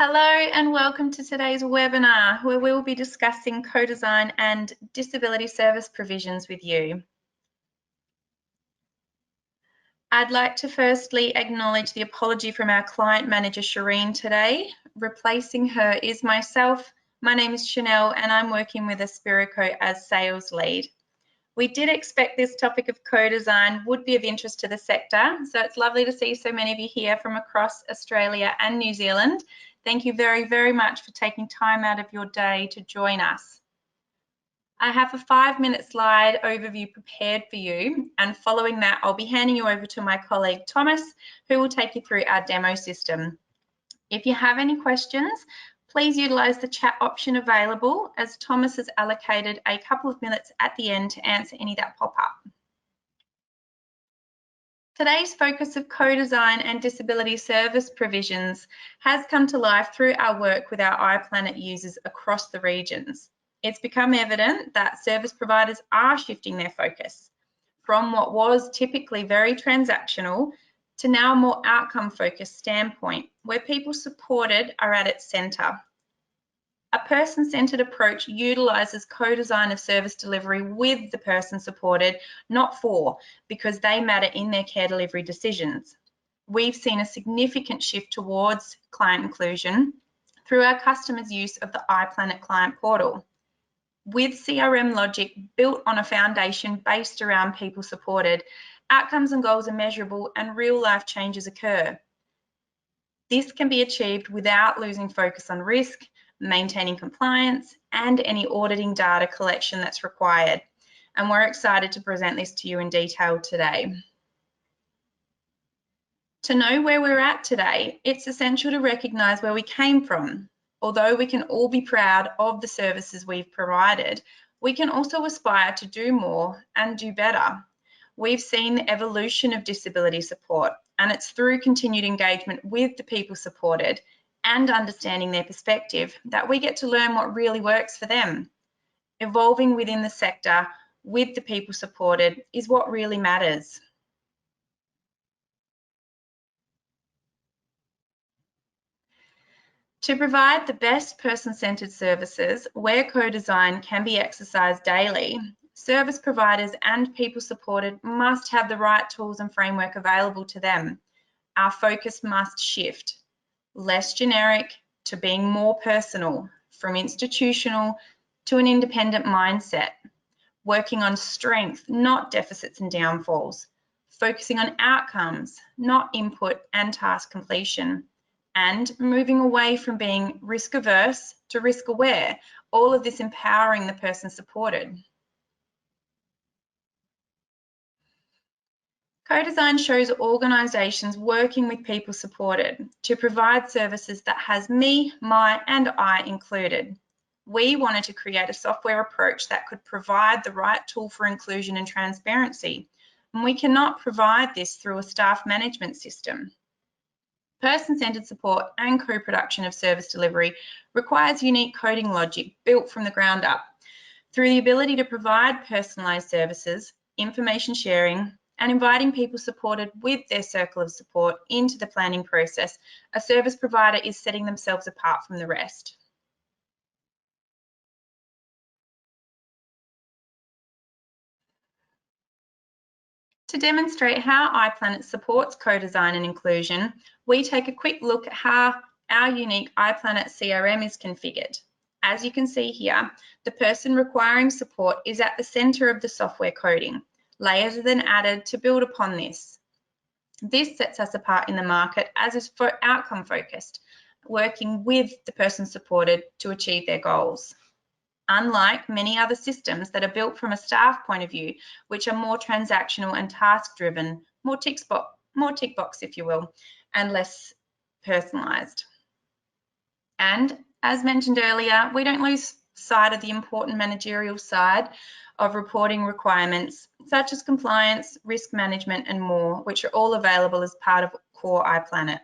Hello and welcome to today's webinar where we will be discussing co-design and disability service provisions with you. I'd like to firstly acknowledge the apology from our client manager Shireen today. Replacing her is myself. My name is Chanel and I'm working with Aspirico as sales lead. We did expect this topic of co-design would be of interest to the sector, so it's lovely to see so many of you here from across Australia and New Zealand. Thank you very, very much for taking time out of your day to join us. I have a 5-minute slide overview prepared for you, and following that, I'll be handing you over to my colleague Thomas, who will take you through our demo system. If you have any questions, please utilise the chat option available, as Thomas has allocated a couple of minutes at the end to answer any that pop up. Today's focus of co-design and disability service provisions has come to life through our work with our iplanit users across the regions. It's become evident that service providers are shifting their focus from what was typically very transactional to now a more outcome-focused standpoint, where people supported are at its centre. A person-centred approach utilises co-design of service delivery with the person supported, not for, because they matter in their care delivery decisions. We've seen a significant shift towards client inclusion through our customers' use of the iplanit client portal. With CRM logic built on a foundation based around people supported, outcomes and goals are measurable and real-life changes occur. This can be achieved without losing focus on risk, maintaining compliance, and any auditing data collection that's required. And we're excited to present this to you in detail today. To know where we're at today, it's essential to recognise where we came from. Although we can all be proud of the services we've provided, we can also aspire to do more and do better. We've seen the evolution of disability support, and it's through continued engagement with the people supported and understanding their perspective that we get to learn what really works for them. Evolving within the sector with the people supported is what really matters. To provide the best person-centred services where co-design can be exercised daily, service providers and people supported must have the right tools and framework available to them. Our focus must shift. Less generic to being more personal, from institutional to an independent mindset, working on strength, not deficits and downfalls, focusing on outcomes, not input and task completion, and moving away from being risk averse to risk aware, all of this empowering the person supported. Co-design shows organisations working with people supported to provide services that has me, my and I included. We wanted to create a software approach that could provide the right tool for inclusion and transparency, and we cannot provide this through a staff management system. Person-centred support and co-production of service delivery requires unique coding logic built from the ground up. Through the ability to provide personalised services, information sharing, and inviting people supported with their circle of support into the planning process, a service provider is setting themselves apart from the rest. To demonstrate how iplanit supports co-design and inclusion, we take a quick look at how our unique iplanit CRM is configured. As you can see here, the person requiring support is at the centre of the software coding. Layers are then added to build upon this. This sets us apart in the market as is outcome focused, working with the person supported to achieve their goals. Unlike many other systems that are built from a staff point of view, which are more transactional and task driven, more tick box if you will, and less personalised. And as mentioned earlier, we don't lose sight of the important managerial side of reporting requirements such as compliance, risk management and more, which are all available as part of core iplanit.